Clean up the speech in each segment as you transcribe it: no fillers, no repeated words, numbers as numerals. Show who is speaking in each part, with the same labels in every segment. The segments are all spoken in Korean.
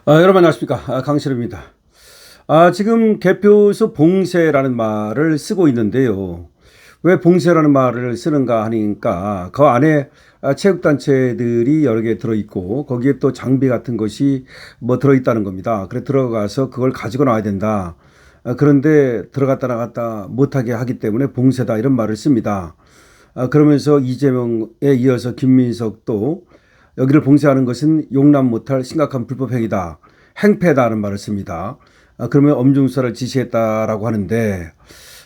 Speaker 1: 여러분 안녕하십니까. 강실입니다. 지금 개표에서 봉쇄라는 말을 쓰고 있는데요. 왜 봉쇄라는 말을 쓰는가 하니까 그 안에 체육단체들이 여러 개 들어있고 거기에 또 장비 같은 것이 뭐 들어있다는 겁니다. 그래 들어가서 그걸 가지고 나와야 된다. 그런데 들어갔다 나갔다 못하게 하기 때문에 봉쇄다 이런 말을 씁니다. 그러면서 이재명에 이어서 김민석도 여기를 봉쇄하는 것은 용납 못할 심각한 불법 행위다. 행패다는 말을 씁니다. 그러면 엄중수사를 지시했다라고 하는데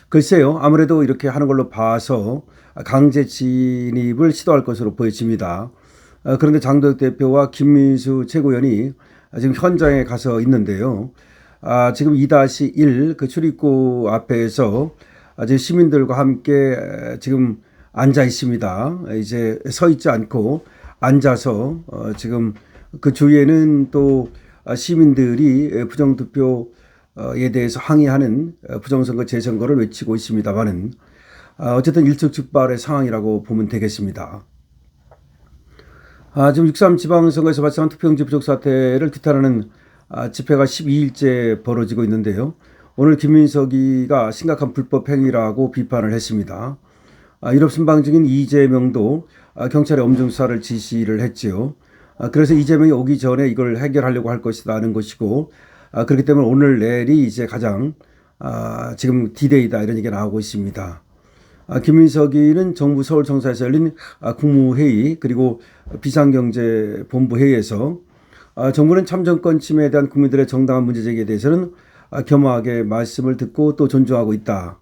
Speaker 1: 글쎄요. 아무래도 이렇게 하는 걸로 봐서 강제 진입을 시도할 것으로 보여집니다. 그런데 장도혁 대표와 김민수 최고위원이 지금 현장에 가서 있는데요. 지금 2-1 그 출입구 앞에서 지금 시민들과 함께 지금 앉아 있습니다. 이제 서 있지 않고 앉아서 지금 그 주위에는 또 시민들이 부정투표에 대해서 항의하는 부정선거 재선거를 외치고 있습니다만은 어쨌든 일촉즉발의 상황이라고 보면 되겠습니다. 지금 6.3 지방선거에서 발생한 투표용지 부족 사태를 규탄하는 집회가 12일째 벌어지고 있는데요. 오늘 김민석이가 심각한 불법 행위라고 비판을 했습니다. 유럽 순방 중인 이재명도 경찰에 엄중 수사를 지시를 했지요. 그래서 이재명이 오기 전에 이걸 해결하려고 할 것이라는 것이고 그렇기 때문에 오늘 내일이 이제 가장 지금 디데이다 이런 얘기가 나오고 있습니다. 김민석이는 정부 서울청사에서 열린 국무회의 그리고 비상경제본부회의에서 정부는 참정권 침해에 대한 국민들의 정당한 문제제기에 대해서는 겸허하게 말씀을 듣고 또 존중하고 있다.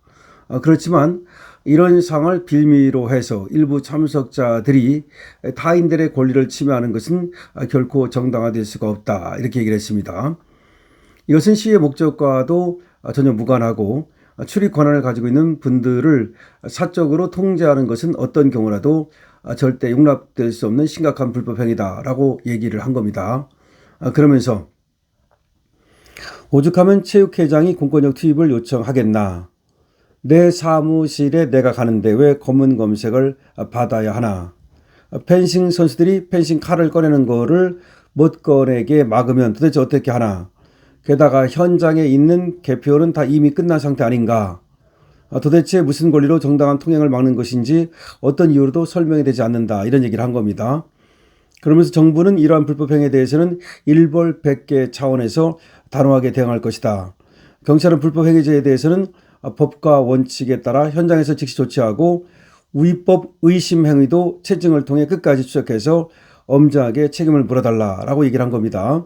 Speaker 1: 그렇지만 이런 상황을 빌미로 해서 일부 참석자들이 타인들의 권리를 침해하는 것은 결코 정당화될 수가 없다. 이렇게 얘기를 했습니다. 이것은 시위의 목적과도 전혀 무관하고 출입 권한을 가지고 있는 분들을 사적으로 통제하는 것은 어떤 경우라도 절대 용납될 수 없는 심각한 불법 행위다라고 얘기를 한 겁니다. 그러면서 오죽하면 체육회장이 공권력 투입을 요청하겠나. 내 사무실에 내가 가는데 왜 검은 검색을 받아야 하나. 펜싱 선수들이 펜싱 칼을 꺼내는 거를 못 꺼내게 막으면 도대체 어떻게 하나. 게다가 현장에 있는 개표는 다 이미 끝난 상태 아닌가. 도대체 무슨 권리로 정당한 통행을 막는 것인지 어떤 이유로도 설명이 되지 않는다. 이런 얘기를 한 겁니다. 그러면서 정부는 이러한 불법 행위에 대해서는 일벌백계 차원에서 단호하게 대응할 것이다. 경찰은 불법 행위죄에 대해서는 법과 원칙에 따라 현장에서 즉시 조치하고 위법 의심 행위도 채증을 통해 끝까지 추적해서 엄정하게 책임을 물어달라라고 얘기를 한 겁니다.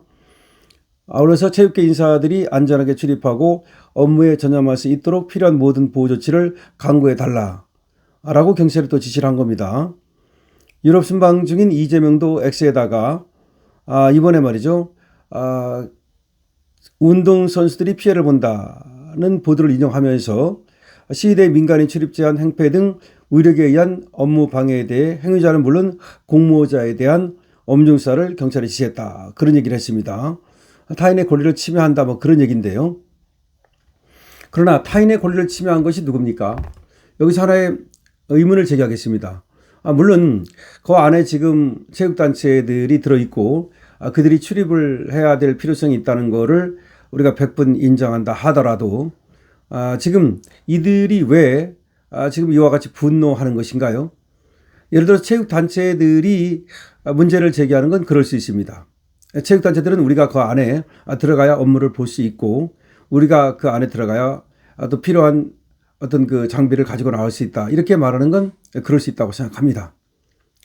Speaker 1: 아울러서 체육계 인사들이 안전하게 출입하고 업무에 전념할 수 있도록 필요한 모든 보호 조치를 강구해달라라고 경찰에 또 지시를 한 겁니다. 유럽 순방 중인 이재명도 X에다가 이번에 말이죠. 운동선수들이 피해를 본다는 보도를 인용하면서 시위대 민간인 출입 제한 행패 등 의력에 의한 업무 방해에 대해 행위자는 물론 공모자에 대한 엄중 수사를 경찰에 지시했다. 그런 얘기를 했습니다. 타인의 권리를 침해한다 뭐 그런 얘기인데요. 그러나 타인의 권리를 침해한 것이 누굽니까? 여기서 하나의 의문을 제기하겠습니다. 물론 그 안에 지금 체육단체들이 들어있고 그들이 출입을 해야 될 필요성이 있다는 거를 우리가 100분 인정한다 하더라도 지금 이들이 왜 지금 이와 같이 분노하는 것인가요? 예를 들어 체육단체들이 문제를 제기하는 건 그럴 수 있습니다. 체육단체들은 우리가 그 안에 들어가야 업무를 볼 수 있고 우리가 그 안에 들어가야 또 필요한 어떤 그 장비를 가지고 나올 수 있다. 이렇게 말하는 건 그럴 수 있다고 생각합니다.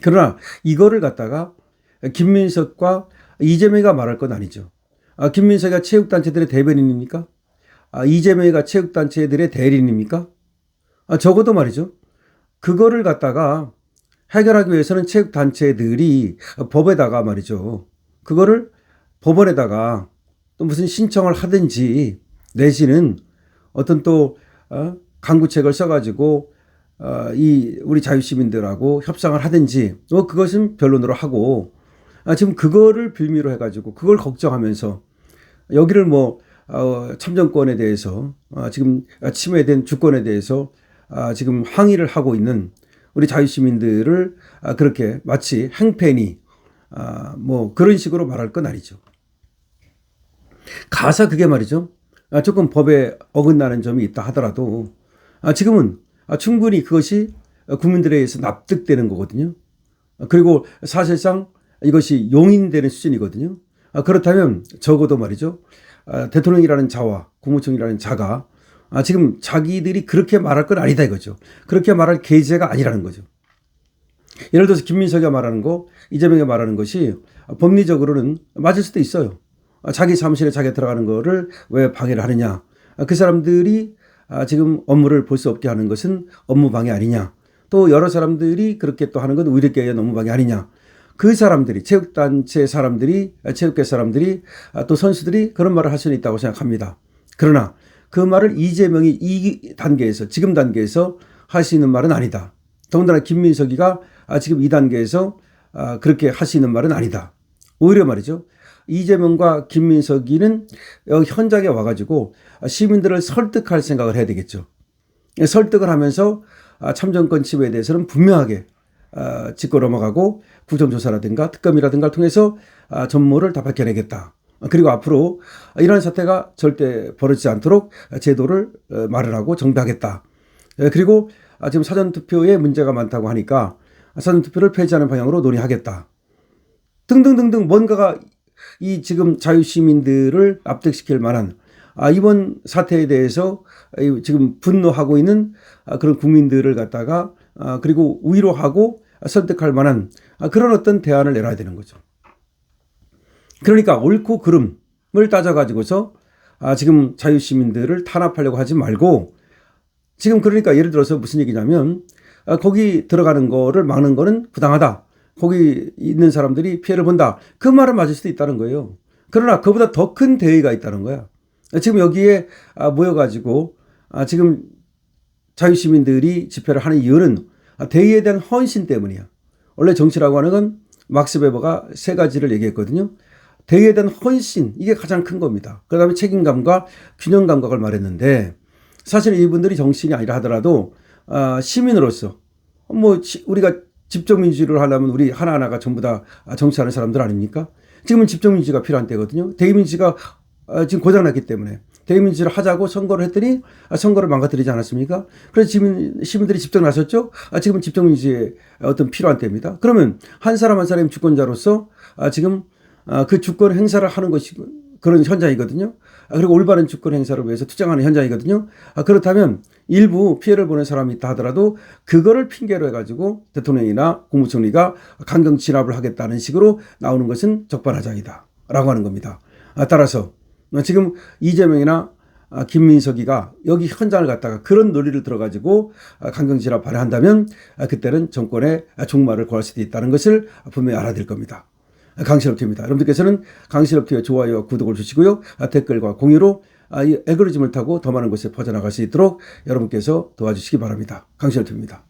Speaker 1: 그러나 이거를 갖다가 김민석과 이재명이가 말할 건 아니죠. 김민석이가 체육단체들의 대변인입니까? 이재명이가 체육단체들의 대리인입니까? 적어도 말이죠. 그거를 갖다가 해결하기 위해서는 체육단체들이 법에다가 말이죠. 그거를 법원에다가 또 무슨 신청을 하든지 내지는 어떤 또 강구책을 써가지고 우리 자유시민들하고 협상을 하든지 그것은 변론으로 하고 지금 그거를 빌미로 해가지고 그걸 걱정하면서 여기를 참정권에 대해서 지금 침해된 주권에 대해서 지금 항의를 하고 있는 우리 자유시민들을 그렇게 마치 행패니 그런 식으로 말할 건 아니죠. 가사 그게 말이죠. 조금 법에 어긋나는 점이 있다 하더라도 지금은 충분히 그것이 국민들에 의해서 납득되는 거거든요. 그리고 사실상 이것이 용인되는 수준이거든요. 그렇다면 적어도 말이죠. 대통령이라는 자와 국무총리라는 자가 지금 자기들이 그렇게 말할 건 아니다 이거죠. 그렇게 말할 계제가 아니라는 거죠. 예를 들어서 김민석이가 말하는 거, 이재명이 말하는 것이 법리적으로는 맞을 수도 있어요. 자기 사무실에 자기가 들어가는 거를 왜 방해를 하느냐. 그 사람들이 지금 업무를 볼 수 없게 하는 것은 업무 방해 아니냐. 또 여러 사람들이 그렇게 또 하는 건 의료계에 의한 업무 방해 아니냐. 그 사람들이 체육단체 사람들이 체육계 사람들이 또 선수들이 그런 말을 할 수는 있다고 생각합니다. 그러나 그 말을 이재명이 이 단계에서 지금 단계에서 할 수 있는 말은 아니다. 더군다나 김민석이가 지금 이 단계에서 그렇게 할 수 있는 말은 아니다. 오히려 말이죠. 이재명과 김민석이는 현장에 와가지고 시민들을 설득할 생각을 해야 되겠죠. 설득을 하면서 참정권 침해에 대해서는 분명하게 짚고 넘어가고 국정조사라든가 특검이라든가 통해서 전모를 다 밝혀내겠다. 그리고 앞으로 이런 사태가 절대 벌어지지 않도록 제도를 마련하고 정비하겠다. 그리고 지금 사전투표에 문제가 많다고 하니까 사전투표를 폐지하는 방향으로 논의하겠다. 등등등등 뭔가가 이 지금 자유시민들을 납득시킬 만한 이번 사태에 대해서 지금 분노하고 있는 그런 국민들을 갖다가 그리고 위로하고 설득할 만한 그런 어떤 대안을 내놔야 되는 거죠. 그러니까 옳고 그름을 따져가지고서 지금 자유시민들을 탄압하려고 하지 말고 지금 그러니까 예를 들어서 무슨 얘기냐면 거기 들어가는 거를 막는 거는 부당하다. 거기 있는 사람들이 피해를 본다. 그 말은 맞을 수도 있다는 거예요. 그러나 그보다 더 큰 대의가 있다는 거야. 지금 여기에 모여가지고 지금 자유시민들이 집회를 하는 이유는 대의에 대한 헌신 때문이야. 원래 정치라고 하는 건 막스 베버가 세 가지를 얘기했거든요. 대의에 대한 헌신, 이게 가장 큰 겁니다. 그 다음에 책임감과 균형 감각을 말했는데 사실 이분들이 정치인이 아니라 하더라도 시민으로서 우리가 집정민주주의를 하려면 우리 하나하나가 전부 다 정치하는 사람들 아닙니까? 지금은 집정민주주의가 필요한 때거든요. 대의민주주의가 지금 고장났기 때문에 대의민주주의를 하자고 선거를 했더니 선거를 망가뜨리지 않았습니까? 그래서 지금 시민들이 집정 나섰죠. 지금은 집정민주주의의 어떤 필요한 때입니다. 그러면 한 사람 한 사람이 주권자로서 지금 그 주권 행사를 하는 것이 그런 현장이거든요. 그리고 올바른 주권 행사를 위해서 투쟁하는 현장이거든요. 그렇다면 일부 피해를 보는 사람이 있다 하더라도 그거를 핑계로 해가지고 대통령이나 국무총리가 강경 진압을 하겠다는 식으로 나오는 것은 적반하장이다 라고 하는 겁니다. 따라서 지금 이재명이나 김민석이가 여기 현장을 갔다가 그런 논리를 들어가지고 강경 진압 발휘한다면 그때는 정권의 종말을 고할 수도 있다는 것을 분명히 알아야 될 겁니다. 강신업TV입니다. 여러분들께서는 강신업TV의 좋아요와 구독을 주시고요. 댓글과 공유로 이 알고리즘을 타고 더 많은 곳에 퍼져나갈 수 있도록 여러분께서 도와주시기 바랍니다. 강신업TV입니다.